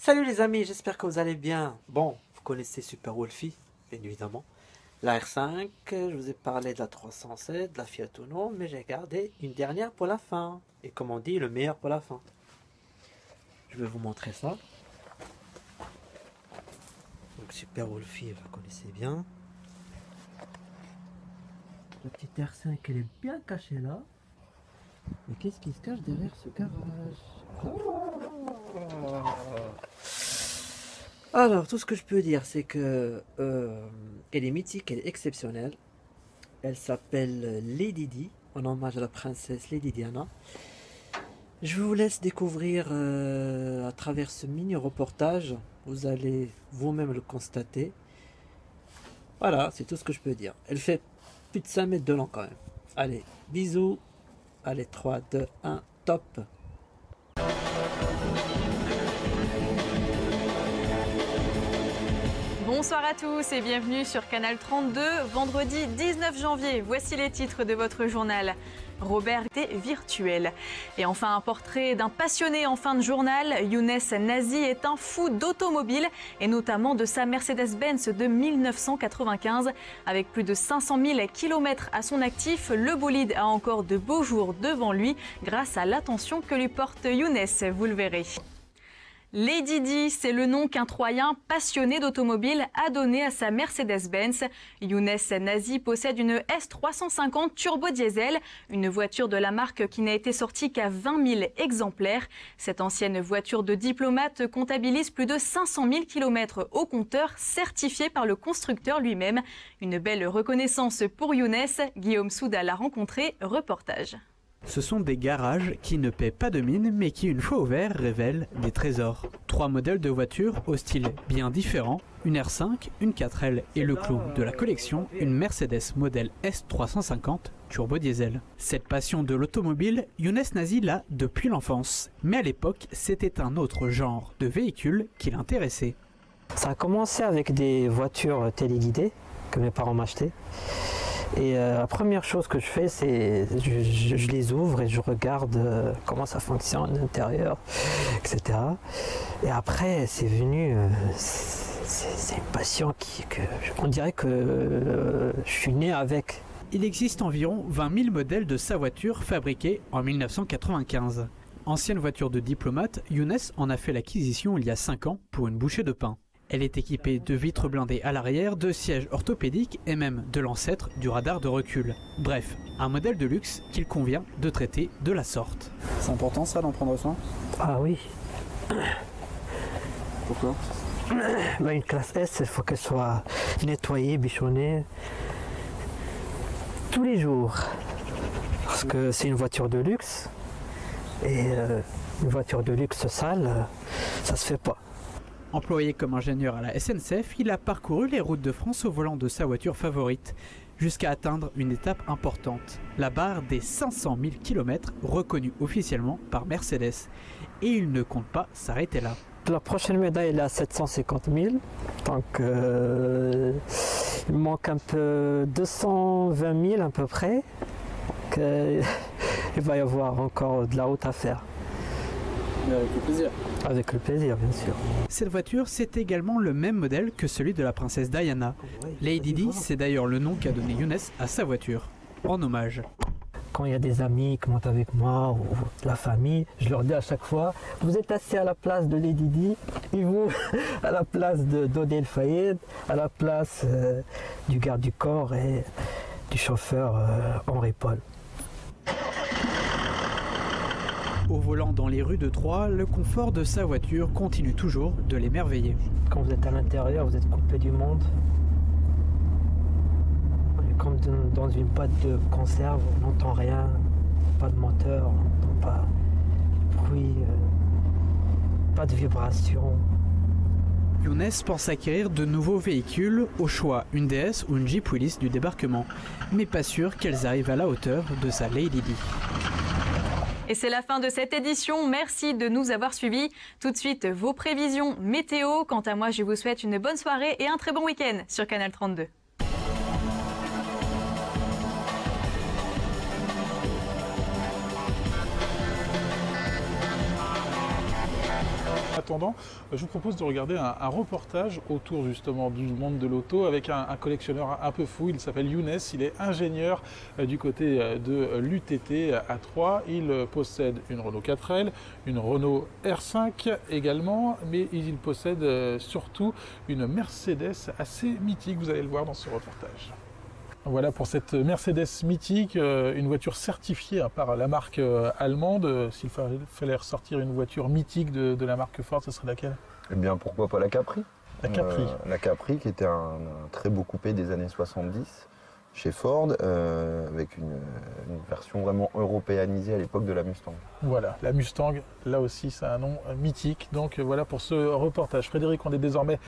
Salut les amis, j'espère que vous allez bien. Bon, vous connaissez Super Wolfie, bien évidemment. La R5, je vous ai parlé de la 307, de la Fiat Uno, mais j'ai gardé une dernière pour la fin. Et comme on dit, le meilleur pour la fin. Je vais vous montrer ça. Donc Super Wolfie, vous la connaissez bien. La petite R5, elle est bien cachée là. Mais qu'est-ce qui se cache derrière ce garage? Alors, tout ce que je peux dire, c'est que elle est mythique, elle est exceptionnelle. Elle s'appelle Lady Di, en hommage à la princesse Lady Diana. Je vous laisse découvrir à travers ce mini reportage. Vous allez vous-même le constater. Voilà, c'est tout ce que je peux dire. Elle fait plus de 5 mètres de long quand même. Allez, bisous. Allez, 3, 2, 1, top. Bonsoir à tous et bienvenue sur Canal 32, vendredi 19 janvier. Voici les titres de votre journal. Robert est virtuel. Et enfin, un portrait d'un passionné en fin de journal. Younes Nazi est un fou d'automobile et notamment de sa Mercedes-Benz de 1995. Avec plus de 500 000 km à son actif, le bolide a encore de beaux jours devant lui grâce à l'attention que lui porte Younes, vous le verrez. Lady Di, c'est le nom qu'un Troyen passionné d'automobile a donné à sa Mercedes-Benz. Younes Nazi possède une S350 turbo diesel, une voiture de la marque qui n'a été sortie qu'à 20 000 exemplaires. Cette ancienne voiture de diplomate comptabilise plus de 500 000 km au compteur, certifié par le constructeur lui-même. Une belle reconnaissance pour Younes. Guillaume Souda l'a rencontré, reportage. Ce sont des garages qui ne paient pas de mine mais qui une fois ouverts révèlent des trésors. 3 modèles de voitures au style bien différent, une R5, une 4L et le clou de la collection, une Mercedes modèle S350 turbo diesel. Cette passion de l'automobile, Younes Nazi l'a depuis l'enfance. Mais à l'époque, c'était un autre genre de véhicule qui l'intéressait. Ça a commencé avec des voitures téléguidées que mes parents m'achetaient. Et la première chose que je fais, c'est je les ouvre et je regarde comment ça fonctionne à l'intérieur, etc. Et après, c'est venu, c'est une passion on dirait que je suis né avec. Il existe environ 20 000 modèles de sa voiture fabriquée en 1995. Ancienne voiture de diplomate, Younes en a fait l'acquisition il y a 5 ans pour une bouchée de pain. Elle est équipée de vitres blindées à l'arrière, de sièges orthopédiques et même de l'ancêtre du radar de recul. Bref, un modèle de luxe qu'il convient de traiter de la sorte. C'est important ça d'en prendre soin? Ah oui. Pourquoi? Une classe S, il faut qu'elle soit nettoyée, bichonnée tous les jours. Parce que c'est une voiture de luxe. Et une voiture de luxe sale, ça se fait pas. Employé comme ingénieur à la SNCF, il a parcouru les routes de France au volant de sa voiture favorite, jusqu'à atteindre une étape importante, la barre des 500 000 km reconnue officiellement par Mercedes. Et il ne compte pas s'arrêter là. La prochaine médaille est à 750 000, donc il manque un peu 220 000 à peu près, donc il va y avoir encore de la route à faire. Avec le plaisir. Avec le plaisir, bien sûr. Cette voiture, c'est également le même modèle que celui de la princesse Diana. Lady Di, c'est d'ailleurs le nom qu'a donné Younes à sa voiture, en hommage. Quand il y a des amis qui montent avec moi ou la famille, je leur dis à chaque fois, vous êtes assis à la place de Lady Di, et vous à la place d'Odile Fayed, à la place du garde du corps et du chauffeur Henri Paul. Au volant dans les rues de Troyes, le confort de sa voiture continue toujours de l'émerveiller. Quand vous êtes à l'intérieur, vous êtes coupé du monde. On est comme dans une boîte de conserve, on n'entend rien, pas de moteur, on n'entend pas de bruit, pas de vibration. Younes pense acquérir de nouveaux véhicules, au choix une DS ou une Jeep Willys du débarquement, mais pas sûr qu'elles arrivent à la hauteur de sa Lady Di. Et c'est la fin de cette édition. Merci de nous avoir suivis. Tout de suite, vos prévisions météo. Quant à moi, je vous souhaite une bonne soirée et un très bon week-end sur Canal 32. attendant, je vous propose de regarder un reportage autour justement du monde de l'auto avec un collectionneur un peu fou. Il s'appelle Younes, il est ingénieur du côté de l'UTT à Troyes. Il possède une Renault 4L, une Renault R5 également, mais il possède surtout une Mercedes assez mythique. Vous allez le voir dans ce reportage. Voilà pour cette Mercedes mythique, une voiture certifiée par la marque allemande. S'il fallait ressortir une voiture mythique de la marque Ford, ce serait laquelle? Eh bien, pourquoi pas la Capri. La Capri. La Capri, qui était un très beau coupé des années 70 chez Ford, avec une version vraiment européanisée à l'époque de la Mustang. Voilà, la Mustang, là aussi, c'est un nom mythique. Donc voilà pour ce reportage. Frédéric, on est désormais